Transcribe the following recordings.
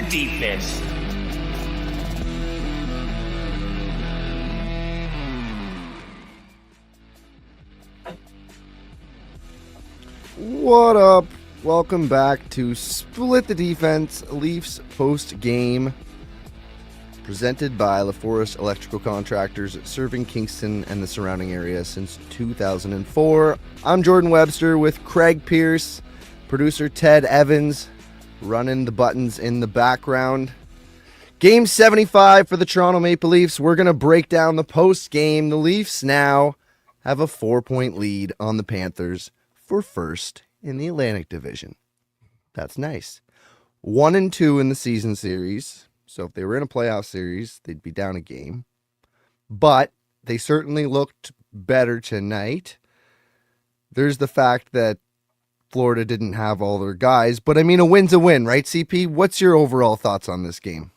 deepest. What up? Welcome back to Split the Defense, Leafs post-game, presented by Laforest Electrical Contractors, serving Kingston and the surrounding area since 2004. I'm Jordan Webster with Craig Pearce, producer Ted Evans, running the buttons in the background. Game 75 for the Toronto Maple Leafs. We're going to break down the post-game. The Leafs now have a 4-point lead on the Panthers for first in the Atlantic Division. That's nice. 1-2 in the season series. So if they were in a playoff series, they'd be down a game. But they certainly looked better tonight. There's the fact that Florida didn't have all their guys. But I mean, a win's a win, right, CP? What's your overall thoughts on this game?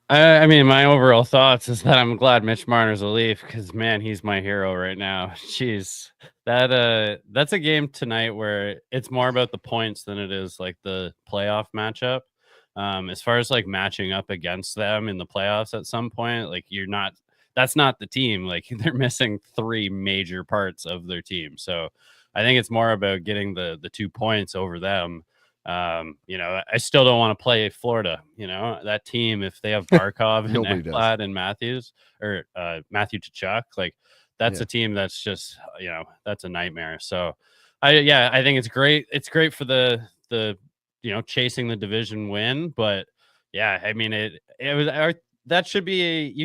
I mean, my overall thoughts is that I'm glad Mitch Marner's a Leaf because, man, he's my hero right now. Jeez, that's a game tonight where it's more about the points than it is like the playoff matchup. As far as like matching up against them in the playoffs at some point, like that's not the team. Like they're missing three major parts of their team. So I think it's more about getting the 2 points over them. I still don't want to play Florida. That team, if they have Barkov and Ekblad and Matthews or Matthew Tkachuk, like that's a team that's just, that's a nightmare. So I think it's great. It's great for the chasing the division win. But yeah, I mean, you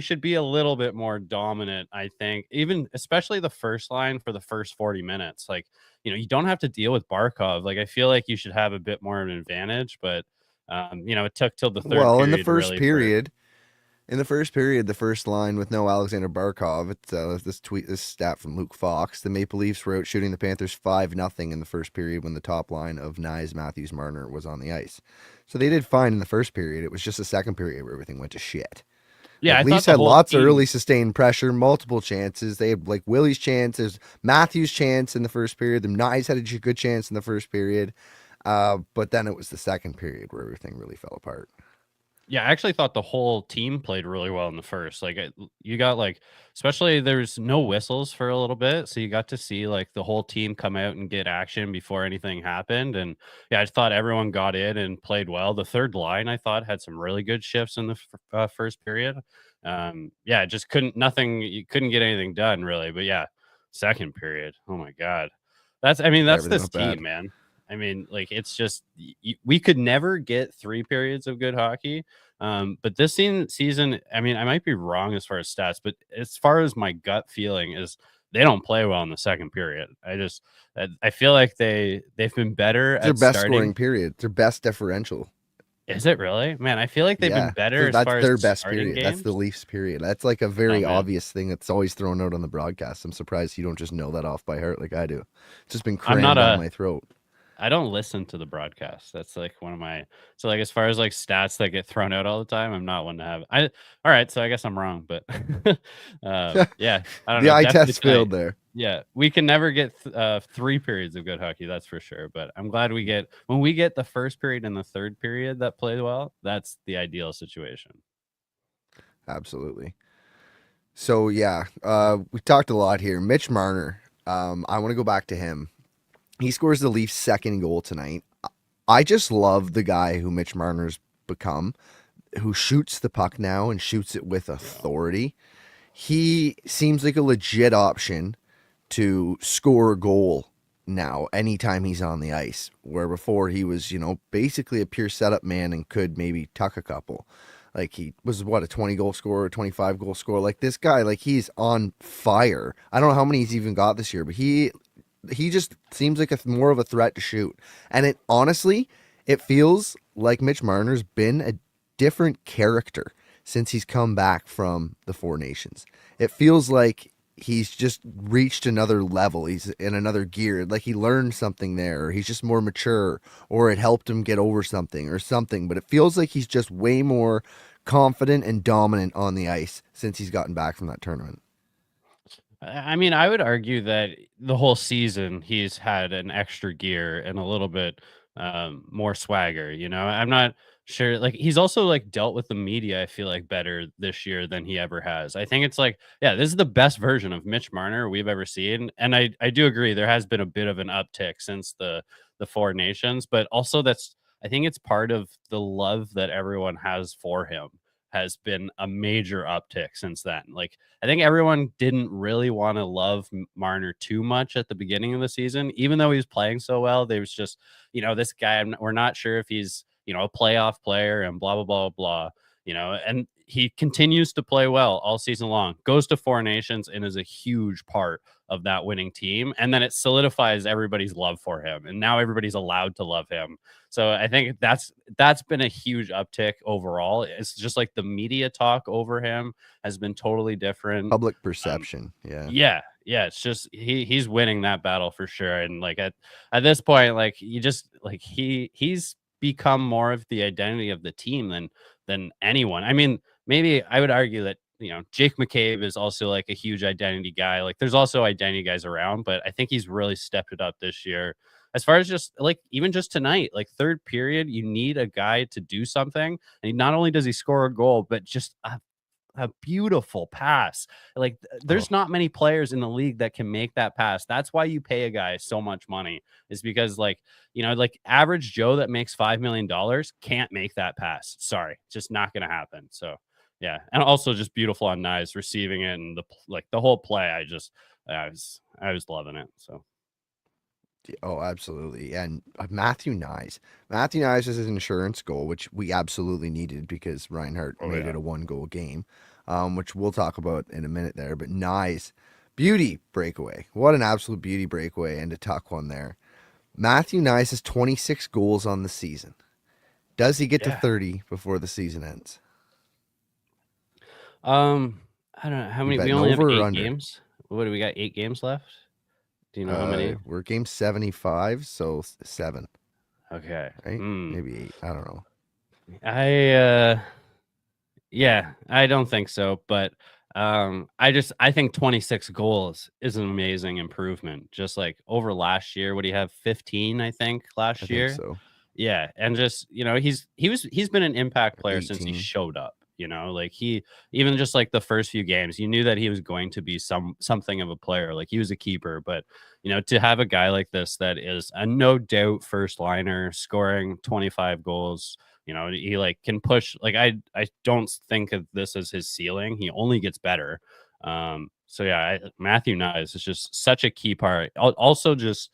should be a little bit more dominant, I think, even especially the first line for the first 40 minutes. Like, you don't have to deal with Barkov. Like, I feel like you should have a bit more of an advantage, but it took till the third period. Well, in the first period, the first line with no Alexander Barkov, it's this stat from Luke Fox. The Maple Leafs were out shooting the Panthers 5-0 in the first period when the top line of Nyes, Matthews, Marner was on the ice. So they did fine in the first period. It was just the second period where everything went to shit. Yeah, the Leafs had lots of early sustained pressure, multiple chances. They had like Willie's chances, Matthews' chance in the first period. The Nyes had a good chance in the first period. But then it was the second period where everything really fell apart. Yeah, I actually thought the whole team played really well in the first. Like you got especially there's no whistles for a little bit, so you got to see like the whole team come out and get action before anything happened. And yeah, I thought everyone got in and played well. The third line I thought had some really good shifts in the first period. Just you couldn't get anything done really. But yeah, second period, oh my god, that's this team, man. I mean, like, it's just we could never get 3 periods of good hockey. But this season, I mean, I might be wrong as far as stats, but as far as my gut feeling is they don't play well in the second period. I feel like they've been better at their best scoring period, their best differential. Is it really? Man, I feel like they've been better as far as their best period. Games. That's the Leafs period. That's like a very obvious thing that's always thrown out on the broadcast. I'm surprised you don't just know that off by heart like I do. It's just been crammed down my throat. I don't listen to the broadcast. That's like one of my as far as like stats that get thrown out all the time, I'm not one to have. All right, so I guess I'm wrong, but yeah, I don't know. The eye test failed there. Yeah, we can never get 3 periods of good hockey, that's for sure. But I'm glad when we get the first period and the third period that play well, that's the ideal situation. Absolutely. So yeah, we talked a lot here. Mitch Marner. I want to go back to him. He scores the Leafs' second goal tonight. I just love the guy who Mitch Marner's become, who shoots the puck now and shoots it with authority. He seems like a legit option to score a goal now anytime he's on the ice, where before he was, basically a pure setup man and could maybe tuck a couple. Like he was a 20-goal scorer, 25-goal scorer. Like this guy, like he's on fire. I don't know how many he's even got this year, but he just seems like more of a threat to shoot. And it feels like Mitch Marner's been a different character since he's come back from the Four Nations. It feels like he's just reached another level. He's in another gear. Like he learned something there, or he's just more mature, or it helped him get over something or something. But it feels like he's just way more confident and dominant on the ice since he's gotten back from that tournament. I mean, I would argue that the whole season he's had an extra gear and a little bit more swagger. I'm sure. Like he's also like dealt with the media, I feel like, better this year than he ever has. I think it's like, yeah, this is the best version of Mitch Marner we've ever seen. And I do agree there has been a bit of an uptick since the Four Nations, but also that's I think it's part of the love that everyone has for him has been a major uptick since then. Like I think everyone didn't really want to love Marner too much at the beginning of the season, even though he was playing so well. There was just, this guy, we're not sure if he's, a playoff player and blah, blah, blah, blah, and he continues to play well all season long, goes to Four Nations and is a huge part of that winning team. And then it solidifies everybody's love for him. And now everybody's allowed to love him. So I think that's been a huge uptick overall. It's just like the media talk over him has been totally different. Public perception. Yeah. Yeah. It's just he's winning that battle for sure. And like at this point, like you just like he's become more of the identity of the team than anyone. I mean, maybe I would argue that Jake McCabe is also like a huge identity guy. Like there's also identity guys around, but I think he's really stepped it up this year. As far as just like even just tonight, like third period, you need a guy to do something. And not only does he score a goal, but just a beautiful pass. Like there's not many players in the league that can make that pass. That's why you pay a guy so much money, is because like average Joe that makes $5 million can't make that pass. Sorry, just not gonna happen. So yeah, and also just beautiful on Nyes receiving it and the whole play. I was loving it. So Oh, absolutely. And Matthew Nyes. Matthew Nyes is his insurance goal, which we absolutely needed because Reinhardt made it a 1-goal game, which we'll talk about in a minute there. But Nyes, beauty breakaway. What an absolute beauty breakaway and a tuck one there. Matthew Nyes has 26 goals on the season. Does he get to 30 before the season ends? I don't know how many. We only have 8 games. What do we got? 8 games left. Do you know how many? We're game 75, so 7. Okay. Right? Maybe 8. I don't know. I don't think so, but I think 26 goals is an amazing improvement. Just like over last year, what do you have? 15, I think, last year. Think so. Yeah, and just he's been an impact player since he showed up. Like he even just like the first few games, you knew that he was going to be something of a player. Like he was a keeper, but to have a guy like this that is a no doubt first liner scoring 25 goals, he like can push. Like I don't think of this as his ceiling. He only gets better. So yeah, Matthew Nyes is just such a key part. Also, just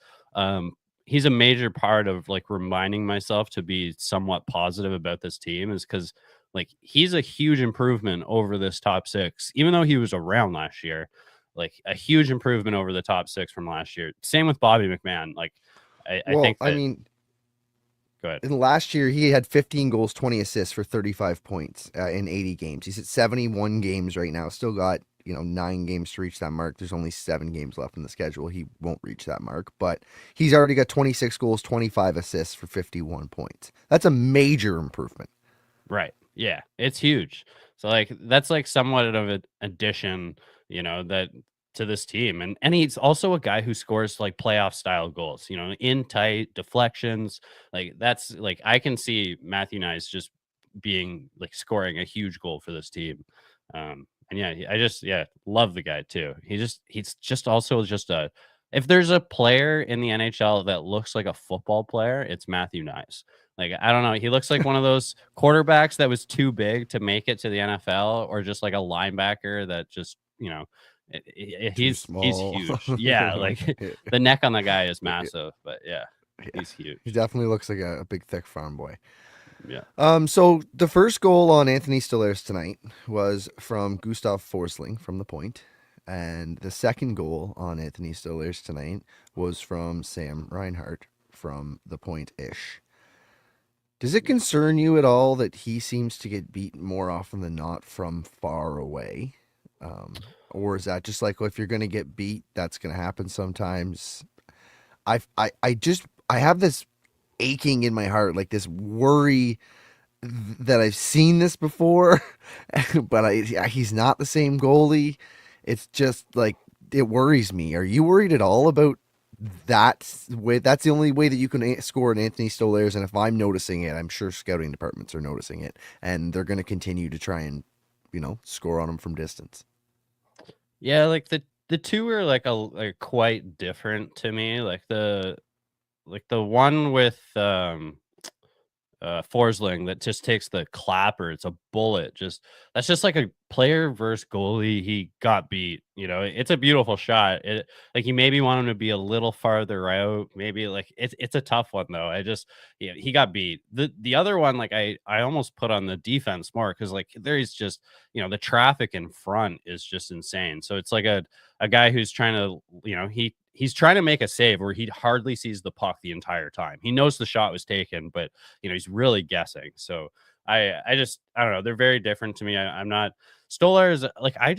he's a major part of like reminding myself to be somewhat positive about this team, is because like he's a huge improvement over this top 6, even though he was around last year. Like a huge improvement over the top 6 from last year. Same with Bobby McMahon. Like I think that, go ahead. In last year, he had 15 goals, 20 assists for 35 points in 80 games. He's at 71 games right now. Still got 9 games to reach that mark. There's only 7 games left in the schedule. He won't reach that mark, but he's already got 26 goals, 25 assists for 51 points. That's a major improvement. Right. Yeah, it's huge. So like that's like somewhat of an addition, that to this team. And he's also a guy who scores like playoff style goals, in tight deflections. Like that's like I can see Matthew Nyes just being like scoring a huge goal for this team. And yeah, I just love the guy too. He's just also just if there's a player in the NHL that looks like a football player, it's Matthew Nyes. Like, I don't know. He looks like one of those quarterbacks that was too big to make it to the NFL, or just like a linebacker that just, he's huge. Yeah. Like the neck on the guy is massive, but yeah, he's huge. He definitely looks like a big, thick farm boy. Yeah. So the first goal on Anthony Stolarz tonight was from Gustav Forsling from the point. And the second goal on Anthony Stolarz tonight was from Sam Reinhart from the point-ish. Does it concern you at all that he seems to get beaten more often than not from far away? Or is that just like, well, if you're going to get beat, that's going to happen sometimes? I have this aching in my heart, like this worry that I've seen this before, but he's not the same goalie. It's just like, it worries me. Are you worried at all about That's the only way that you can score an Anthony Stolarz. And if I'm noticing it, I'm sure scouting departments are noticing it, and they're going to continue to try and score on him from distance. Yeah, like the two are like quite different to me. Like the one with Forsling that just takes the clapper. It's a bullet. Just that's just like a player versus goalie. He got beat. It's a beautiful shot. Like you maybe want him to be a little farther out. Maybe like it's a tough one though. Yeah, he got beat. The other one, like I almost put on the defense more because like there's just the traffic in front is just insane. So it's like a guy who's trying to he's trying to make a save where he hardly sees the puck the entire time. He knows the shot was taken, but he's really guessing. So I don't know. They're very different to me. I'm not Stolar is like I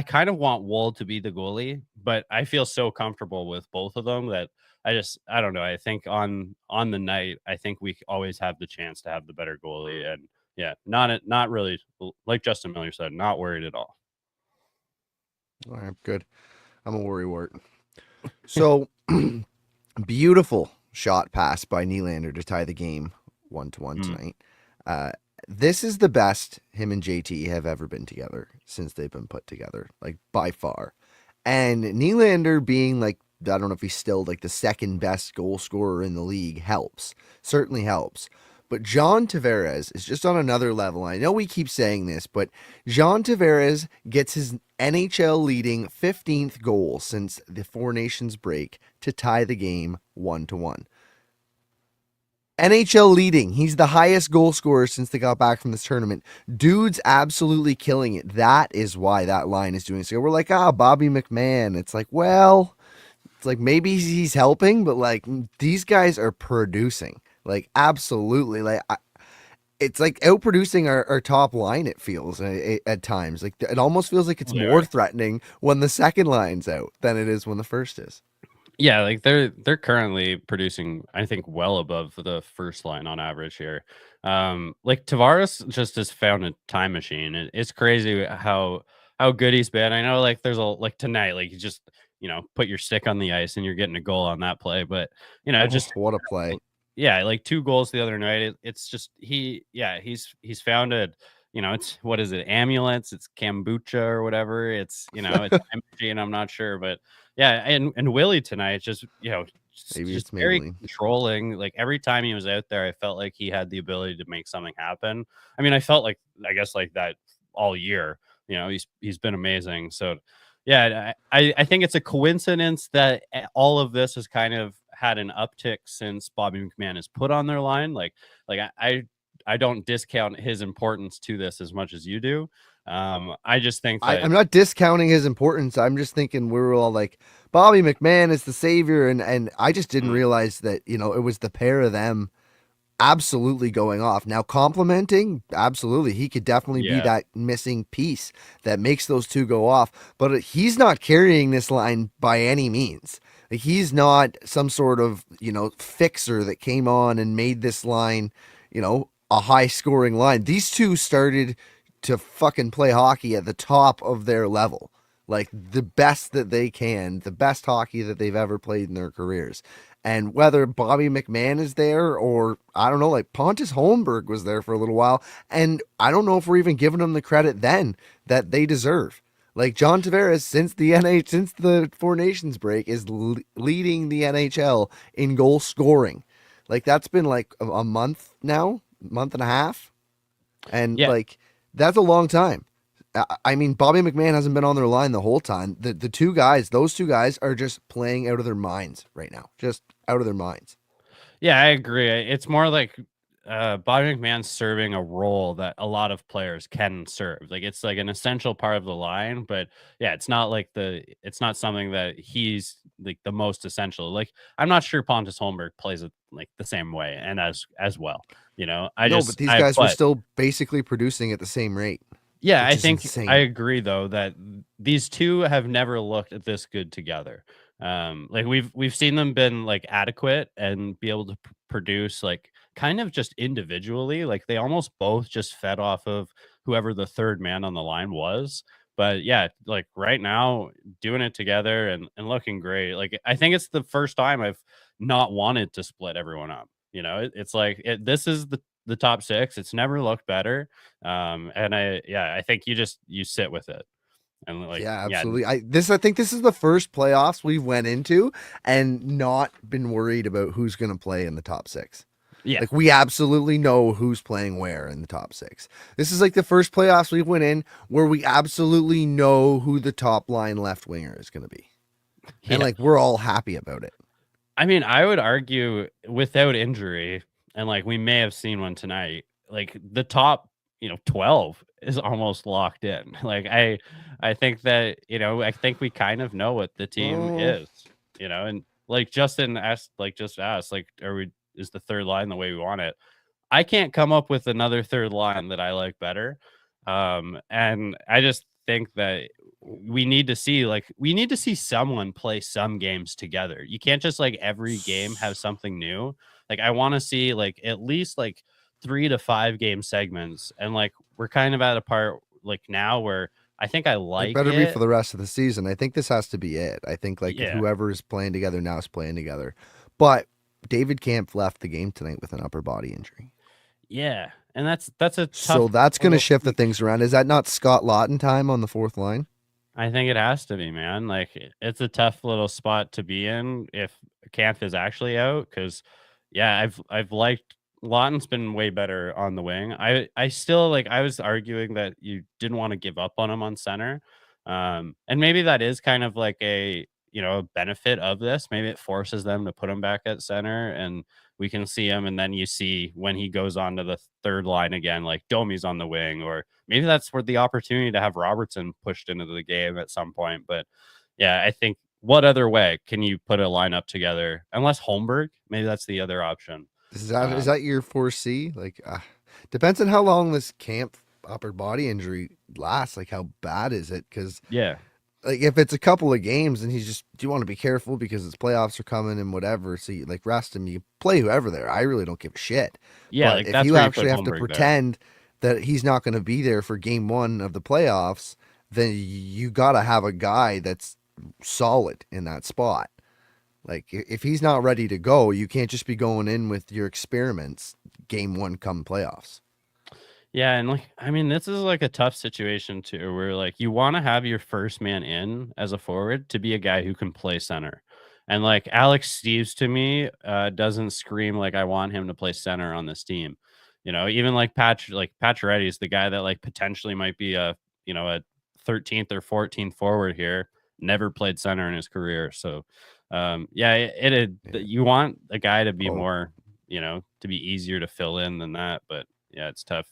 kind of want Wold to be the goalie, but I feel so comfortable with both of them that I don't know. I think on the night, I think we always have the chance to have the better goalie. And yeah, not really like Justin Miller said, not worried at all. All right, good. I'm a worrywart. So beautiful shot pass by Nylander to tie the game 1-1 Mm. tonight. This is the best him and JT have ever been together since they've been put together, like by far. And Nylander being like, I don't know if he's still like the second best goal scorer in the league helps, certainly helps. But John Tavares is just on another level. I know we keep saying this, but John Tavares gets his NHL leading 15th goal since the Four Nations break to tie the game 1-1. NHL leading. He's the highest goal scorer since they got back from this tournament. Dude's absolutely killing it. That is why that line is doing so. We're like, Bobby McMahon. It's like, well, it's like maybe he's helping, but like these guys are producing. Like absolutely. It's like outproducing our top line, it feels at times. Like it almost feels like it's They more are. threatening when the second line's out than it is when the first is. Yeah, like they're currently producing, I think, well above the first line on average here. Like Tavares just has found a time machine. It's crazy how good he's been. I know, like there's a like tonight, like you just put your stick on the ice and you're getting a goal on that play. But Oh, just what a play. yeah, like 2 goals the other night. It's just he's found a it's what is it? Ambulance, it's kombucha or whatever. It's empty and I'm not sure, but yeah, and Willie tonight just, Maybe just it's very Maybelline. controlling. Like every time he was out there, I felt like he had the ability to make something happen. I mean, I felt like I guess like that all year. He's been amazing. So yeah, I think it's a coincidence that all of this has kind of had an uptick since Bobby McMahon is put on their line. Like I don't discount his importance to this as much as you do. I just think that I'm not discounting his importance. I'm just thinking we were all like, Bobby McMahon is the savior, and I just didn't mm, realize that it was the pair of them absolutely going off. Now, complimenting, absolutely. He could definitely be yeah, that missing piece that makes those two go off. But he's not carrying this line by any means. Like, he's not some sort of, fixer that came on and made this line, a high scoring line. These two started to fucking play hockey at the top of their level. Like the best that they can, the best hockey that they've ever played in their careers. And whether Bobby McMahon is there or I don't know, like Pontus Holmberg was there for a little while. And I don't know if we're even giving them the credit then that they deserve. Like John Tavares, since the Four Nations break, is leading the NHL in goal scoring. Like that's been like a month now, month and a half, and yeah. like that's a long time. I mean, Bobby McMahon hasn't been on their line the whole time. The two guys, those two guys, are just playing out of their minds right now, just out of their minds. Yeah, I agree. It's more like Bobby McMahon's serving a role that a lot of players can serve. Like it's like an essential part of the line, but yeah, it's not something that he's like the most essential. Like I'm not sure Pontus Holmberg plays it like the same way and as well. No, but these guys were still basically producing at the same rate, Yeah, which I is think I insane. agree though that these two have never looked at this good together. Like we've seen them been like adequate and be able to produce like kind of just individually. Like they almost both just fed off of whoever the third man on the line was. But yeah, like right now, doing it together and looking great. Like I think it's the first time I've not wanted to split everyone up. It's like this is the top six. It's never looked better. And I think you sit with it and like Yeah, yeah, absolutely. I think this is the first playoffs we've went into and not been worried about who's going to play in the top six. yeah, Like we absolutely know who's playing where in the top six. This is like the first playoffs we went in where we absolutely know who the top line left winger is going to be. And yeah. like we're all happy about it. I mean, I would argue without injury, and like we may have seen one tonight, like the top, 12 is almost locked in. Like I think that, I think we kind of know what the team Oh, is, and like Justin asked, just asked, like, is the third line the way we want it? I can't come up with another third line that I like better. And I just think that we need to see someone play some games together. You can't just like every game have something new. Like I want to see like at least like 3 to 5 game segments. And like we're kind of at a part like now where I think I it like better be for it. the rest of the season. I think this has to be it. I think like Yeah. whoever is playing together now is playing together. But David Camp left the game tonight with an upper body injury. Yeah. And that's a So tough that's going to little shift the things around. Is that not Scott Lawton time on the fourth line? I think it has to be, man. Like it's a tough little spot to be in if Camp is actually out. Because, yeah, I've liked Lawton's been way better on the wing. I still like. I was arguing that you didn't want to give up on him on center, and maybe that is kind of like a benefit of this. Maybe it forces them to put him back at center, and we can see him, and then you see when he goes on to the third line again, like Domi's on the wing, or maybe that's where the opportunity to have Robertson pushed into the game at some point. But yeah, I think what other way can you put a lineup together unless Holmberg? Maybe that's the other option. Is Um, that your 4C? Like, depends on how long this Camp upper body injury lasts. Like, how bad is it? Because yeah, like if it's a couple of games and he's just, do you want to be careful because his playoffs are coming and whatever. So you like rest him. You play whoever there. I really don't give a shit. yeah, But like if that's you where you put actually have to Holmberg there. pretend that he's not going to be there for game one of the playoffs, then you got to have a guy that's solid in that spot. Like if he's not ready to go, you can't just be going in with your experiments game one come playoffs. Yeah, and like I mean, this is like a tough situation too, where like you want to have your first man in as a forward to be a guy who can play center. And like Alex Steves to me doesn't scream like I want him to play center on this team. Even like Pacioretty is the guy that like potentially might be a 13th or 14th forward here. Never played center in his career. So yeah, Yeah. you want a guy to be Oh more, to be easier to fill in than that, but yeah, it's tough.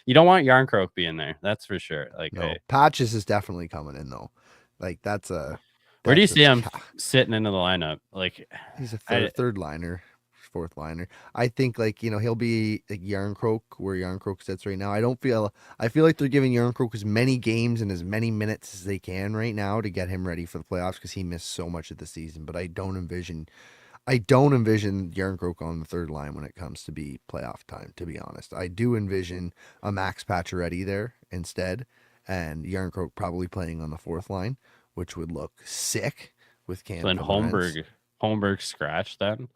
You don't want Yarncroke being there. That's for sure. Like, no, Patches is definitely coming in though. Like where do you that's a see him sitting into the lineup? Like, he's a I third liner, fourth liner. I think like he'll be like Yarncroke where Yarncroke sits right now. I feel like they're giving Yarncroke as many games and as many minutes as they can right now to get him ready for the playoffs because he missed so much of the season. But I don't envision Yarncroke on the third line when it comes to be playoff time, to be honest. I do envision a Max Pacioretty there instead, and Yarncroke probably playing on the fourth line, which would look sick with so Cam then coming in. Holmberg scratch then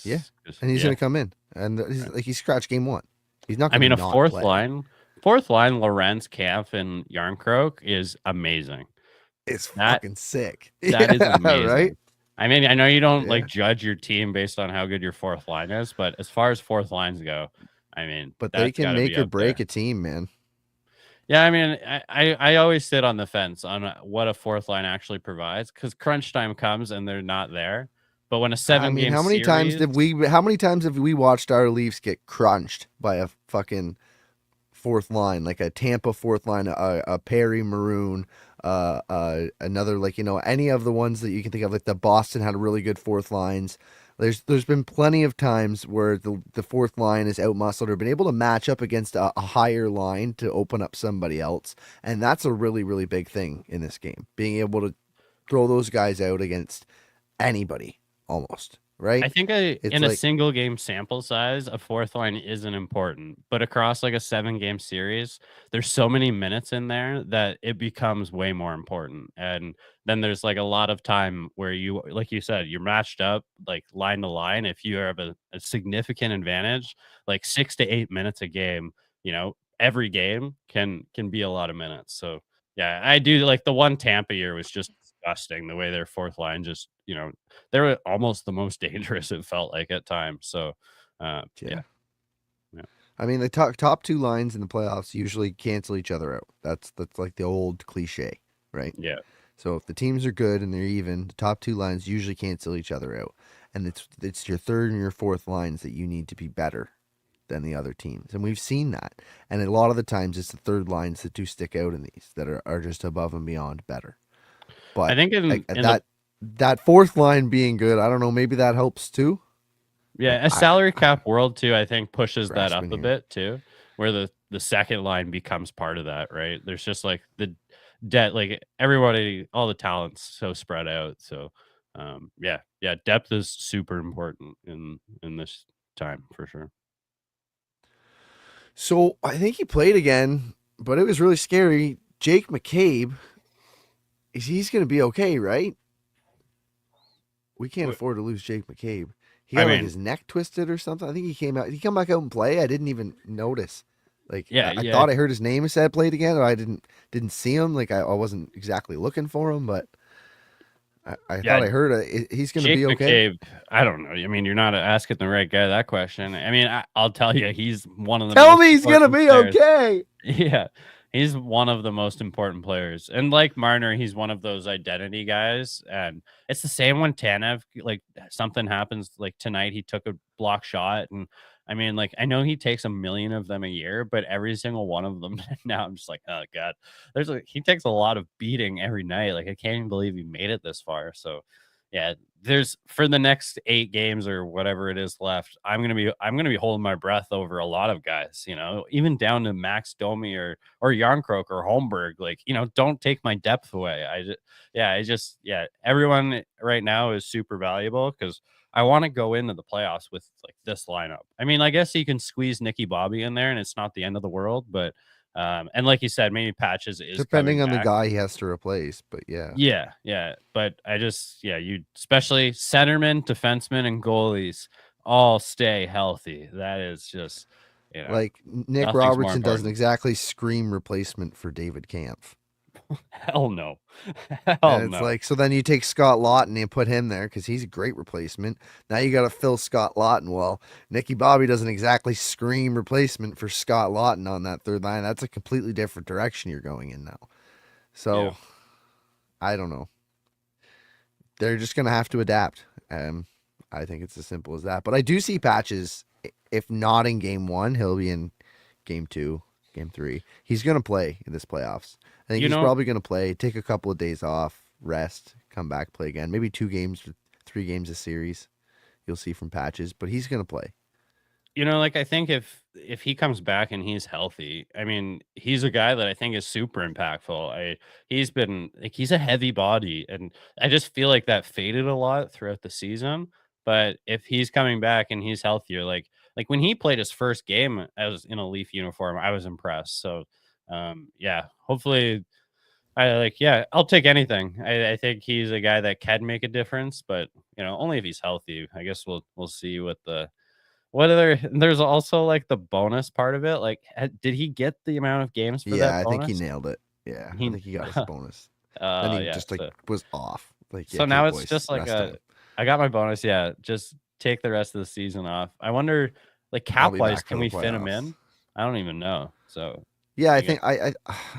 Yeah, is and he's yeah. gonna come in, and he scratched game one. He's not I gonna mean, a not play. fourth line, Lorenz, Camp, and Yarncroke is amazing. It's That fucking sick. that is Yeah, right. amazing. I mean, I know you don't like Yeah, judge your team based on how good your fourth line is, but as far as fourth lines go, I mean, but they that's got can to make be or up break there. a team, man. Yeah, I mean, I always sit on the fence on what a fourth line actually provides because crunch time comes and they're not there. But when a I seven mean, game series, how many times have we watched our Leafs get crunched by a fucking fourth line, like a Tampa fourth line, a Perry Maroon, another like any of the ones that you can think of, like the Boston had really good fourth lines. There's been plenty of times where the fourth line is outmuscled or been able to match up against a higher line to open up somebody else, and that's a really really big thing in this game, being able to throw those guys out against anybody almost. right? I think It's in a like, single game sample size, a fourth line isn't important, but across like a 7 game series, there's so many minutes in there that it becomes way more important. And then there's like a lot of time where you, like you said, you're matched up like line to line. If you have a significant advantage, like 6 to 8 minutes a game, every game can be a lot of minutes. So yeah, I do like the one Tampa year was just disgusting. The way their fourth line just, they were almost the most dangerous, it felt like at times. So, yeah. yeah, yeah, I mean, the top two lines in the playoffs usually cancel each other out. That's like the old cliche, right? yeah. So if the teams are good and they're even, the top two lines usually cancel each other out, and it's your third and your fourth lines that you need to be better than the other teams, and we've seen that. And a lot of the times, it's the third lines that do stick out in these that are just above and beyond better. I But think in the that fourth line being good, I don't know, maybe that helps too. But yeah, a salary cap world too, I think pushes that up grasping a here. bit too, where the second line becomes part of that, right? There's just like the debt, like everybody, all the talents so spread out. So, yeah, yeah, depth is super important in this time for sure. So I think he played again, but it was really scary. Jake McCabe, he's going to be okay, right? We can't afford to lose Jake McCabe. He I got like mean, his neck twisted or something. I think he came out. He come back out and play. I didn't even notice. Like yeah, I yeah, thought I heard his name said played again, or I didn't see him. Like I wasn't exactly looking for him, but I yeah. thought I heard he's going to Jake be okay. McCabe, I don't know. I mean, you're not asking the right guy that question. I mean, I'll tell you, he's one of the Tell most me he's going to important be players. okay. Yeah, he's one of the most important players. And like Marner, he's one of those identity guys. And it's the same when Tanev, like something happens like tonight, he took a block shot. And I mean, like, I know he takes a million of them a year, but every single one of them now I'm just like, oh God, he takes a lot of beating every night. Like, I can't even believe he made it this far. So yeah, there's for the next 8 games or whatever it is left, I'm gonna be holding my breath over a lot of guys, even down to Max Domi or Yarncroke or Holmberg. Like, don't take my depth away. Yeah, everyone right now is super valuable because I want to go into the playoffs with like this lineup. I mean, I guess you can squeeze Nicky Bobby in there and it's not the end of the world, but and like you said, maybe Patches is Depending coming on the back. guy he has to replace, but yeah. Yeah, yeah, but you especially centermen, defensemen, and goalies all stay healthy. That is just, Like Nick nothing's more Robertson doesn't important. exactly scream replacement for David Kampf. Hell no. Hell And it's no. like, so then you take Scott Lawton and put him there because he's a great replacement. Now you got to fill Scott Lawton. Well, Nicky Bobby doesn't exactly scream replacement for Scott Lawton on that third line. That's a completely different direction you're going in now. Yeah. So I don't know. They're just going to have to adapt. I think it's as simple as that. But I do see Patches, if not in game one, he'll be in game two, game three. He's going to play in this playoffs. I think You he's know, probably going to play, take a couple of days off, rest, come back, play again. Maybe 2 games, 3 games a series. You'll see from Patches, but he's going to play. like I think if he comes back and he's healthy, I mean, he's a guy that I think is super impactful. He's been like he's a heavy body, and I just feel like that faded a lot throughout the season. But if he's coming back and he's healthier, like when he played his first game as in a Leaf uniform, I was impressed. So, yeah, hopefully, I'll take anything. I think he's a guy that can make a difference, but only if he's healthy. I guess we'll see what other there's also, like, the bonus part of it, like, did he get the amount of games for Yeah, that I think he bonus? nailed it. Yeah, I He think he got his bonus. Then he yeah, just like was off. Like, yeah, so okay, now it's boys, just like rest him. I got my bonus, yeah, just take the rest of the season off. I wonder, like, I'll be cap-wise, back for can the we fit him playoffs. in? I don't even know, so, Yeah, I I guess think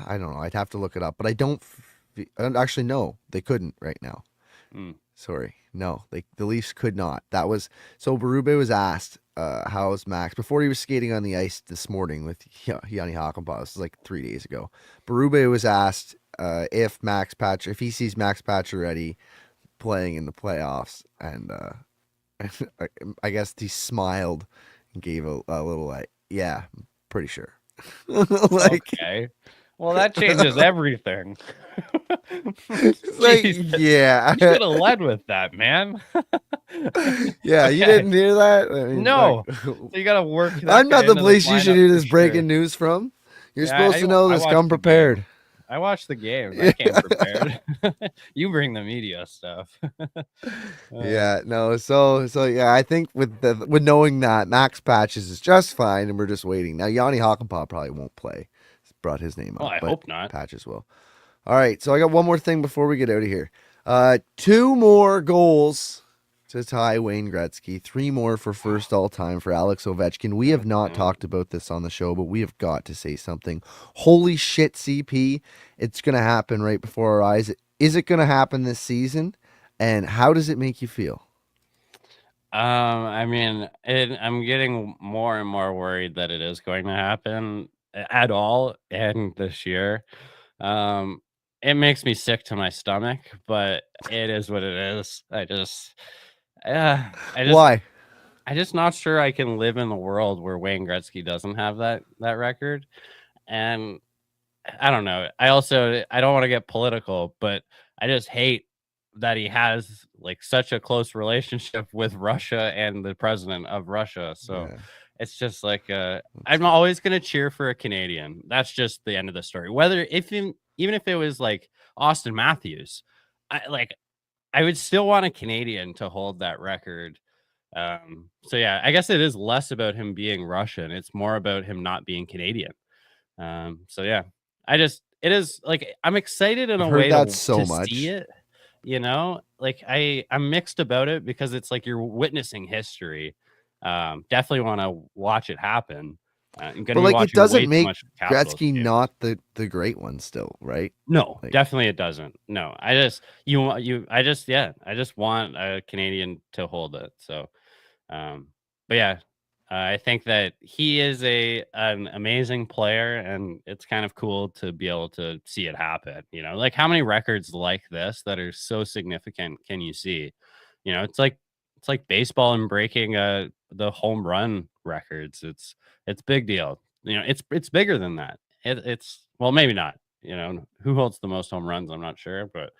I don't know. I'd have to look it up, but I don't. Actually, no, they couldn't right now. mm, Sorry, no, the Leafs could not. That was so. Berube was asked, "How's Max?" Before he was skating on the ice this morning with Yanni Hakanpää. This was like 3 days ago. Berube was asked if he sees Max Pacioretty playing in the playoffs, and I guess he smiled and gave a little like, "Yeah, I'm pretty sure." like okay. Well, that changes everything. It's like, Jesus. yeah. You should have led with that, man. Yeah, you Okay. didn't hear that? I mean, No. like, So you got to work that I'm guy not the into the place you should lineup hear for this breaking sure. news from. You're Yeah, supposed to know I this. watched Come the game. prepared. I watched the games. I Yeah. came prepared. You bring the media stuff. Yeah, no, so yeah, I think with knowing that Max Patches is just fine and we're just waiting. Now Yanni Hakanpää probably won't play. Brought his name Well, up, I but hope not. Patches will. All right, so I got one more thing before we get out of here. 2 more goals to tie Wayne Gretzky. 3 more for first all time for Alex Ovechkin. We have not talked about this on the show, but we have got to say something. Holy shit, CP. It's going to happen right before our eyes. Is it going to happen this season? And how does it make you feel? I mean, I'm getting more and more worried that it is going to happen at all and this year. It makes me sick to my stomach, but it is what it is. Why? I just not sure I can live in the world where Wayne Gretzky doesn't have that record. And I don't know. I don't want to get political, but I just hate that he has like such a close relationship with Russia and the president of Russia. So Yeah. it's just like I'm always gonna cheer for a Canadian. That's just the end of the story. Whether even if it was like Austin Matthews, I would still want a Canadian to hold that record. So yeah, I guess it is less about him being Russian. It's more about him not being Canadian. So yeah, it is like I'm excited in I've a heard way that so to much. see it, like I'm mixed about it because it's like you're witnessing history. Definitely want to watch it happen. I'm gonna But be like it watching way doesn't too make much Capitals Gretzky games. not the great one still, right? No, Like, definitely it doesn't. No, I just want a Canadian to hold it. So, but yeah, I think that he is an amazing player, and it's kind of cool to be able to see it happen. Like how many records like this that are so significant can you see? It's like baseball and breaking the home run records. It's big deal. It's bigger than that. It's well, maybe not. Who holds the most home runs? I'm not sure, but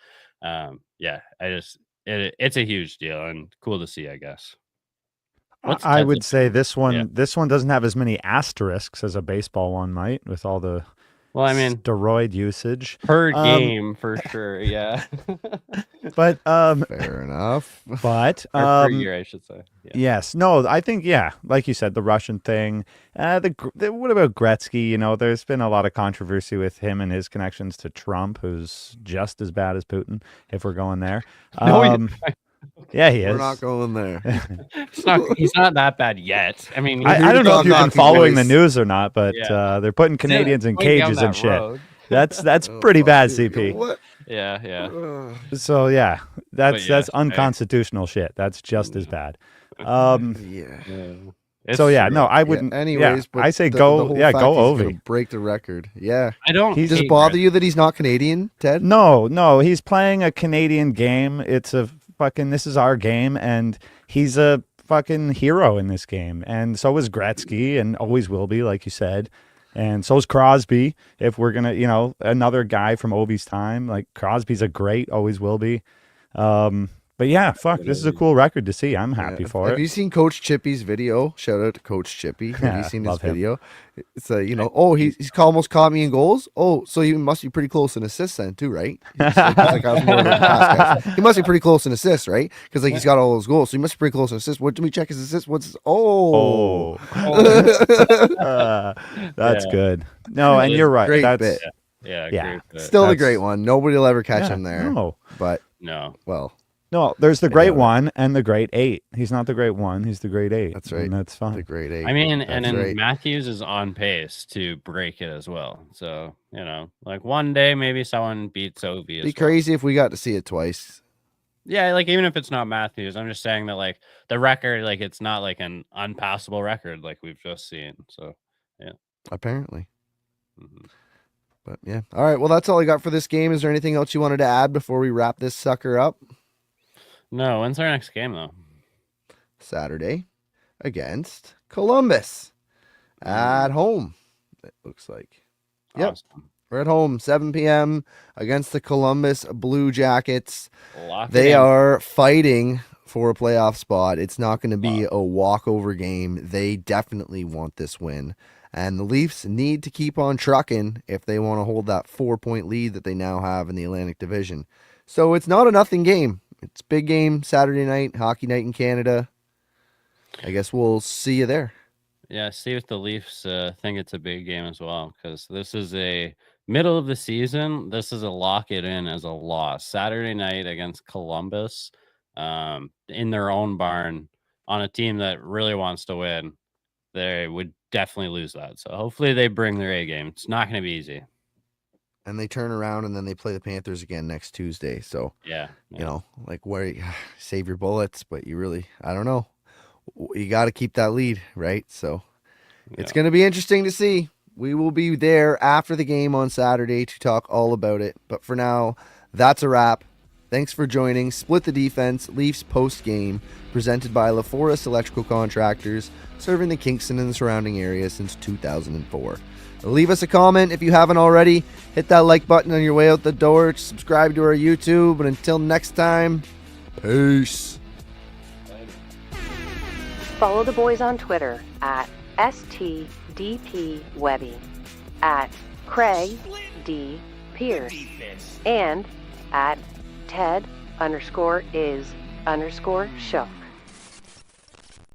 yeah, it's a huge deal and cool to see, I guess. What's I Ted's would say opinion? this Yeah. one doesn't have as many asterisks as a baseball one might, with all the Well, I mean, steroid usage per game for sure. Yeah. but fair enough. but Or per year, I should say. Yeah. yes, no, I think like you said, the Russian thing. What about Gretzky? There's been a lot of controversy with him and his connections to Trump, who's just as bad as Putin, if we're going there. No, Yeah, he is. We're not going there. he's not that bad yet. I mean, We're here I to don't know talk if you've been hockey, following the boys. news or not, but Yeah. they're putting Canadians in going down cages and that shit. road. That's Oh, pretty fuck, bad, dude. CP. What? Yeah. So yeah, that's yeah, unconstitutional shit. That's just as bad. Yeah. It's So yeah, true. no, I Yeah, wouldn't. anyways, but I say the go. whole Yeah, fact go he's gonna Ovi. break the record. Yeah. I don't. He's- Does it hate bother Gretzky. you that he's not Canadian, Ted? No, he's playing a Canadian game. It's a fucking. This is our game, and he's a fucking hero in this game. And so is Gretzky, and always will be, like you said. And so is Crosby. If we're gonna, another guy from Ovi's time, like Crosby's a great, always will be. But yeah, fuck, this is a cool record to see. I'm happy for Have it. you seen Coach Chippy's video? Shout out to Coach Chippy. Have you seen his Love him. video? It's he's almost caught me in goals. Oh, so he must be pretty close in assists then too, right? He's like I was more of a pass guy. He must be pretty close in assists, right? Because he's got all those goals, so he must be pretty close in assists. What do we check his assists? That's good. No, and you're right. Great That's bit. Yeah. Yeah. Great. Still the That's- great one. Nobody will ever catch yeah, him there. No, But No. well, no. There's the great Yeah. one and the great 8. He's not the great 1. He's the great 8. That's right. And that's fine. the great 8. I mean, and That's then right. Matthews is on pace to break it as well. So, like one day maybe someone beats Ovi as Be well. crazy if we got to see it twice. Yeah, like even if it's not Matthews, I'm just saying that like the record, like it's not like an unpassable record like we've just seen. So, Apparently. mhm. But yeah. All right. Well, that's all I got for this game. Is there anything else you wanted to add before we wrap this sucker up? No, when's our next game though? Saturday against Columbus at home. It looks like. Yep. Awesome. We're at home, 7 p.m. against the Columbus Blue Jackets. Lock it They in. are fighting for a playoff spot. It's not going to be a walkover game. They definitely want this win. And the Leafs need to keep on trucking if they want to hold that 4-point lead that they now have in the Atlantic Division. So it's not a nothing game. It's a big game Saturday night, hockey night in Canada. I guess we'll see you there. Yeah, see if the Leafs think it's a big game as well, because this is a middle of the season. This is a lock it in as a loss. Saturday night against Columbus, in their own barn, on a team that really wants to win. They would definitely lose that. So hopefully they bring their A game. It's not going to be easy. And they turn around and then they play the Panthers again next Tuesday. So, Yeah. you know, like where save your bullets, but you really, I don't know. You got to keep that lead, right? So it's going to be interesting to see. We will be there after the game on Saturday to talk all about it. But for now, that's a wrap. Thanks for joining Split the Defense Leafs post game, presented by Laforest Electrical Contractors, serving the Kingston and the surrounding area since 2004. Leave us a comment if you haven't already. Hit that like button on your way out the door. Subscribe to our YouTube. And until next time, peace. Follow the boys on Twitter at STDPWebby, at Craig D. Pearce, and at Ted_is_show.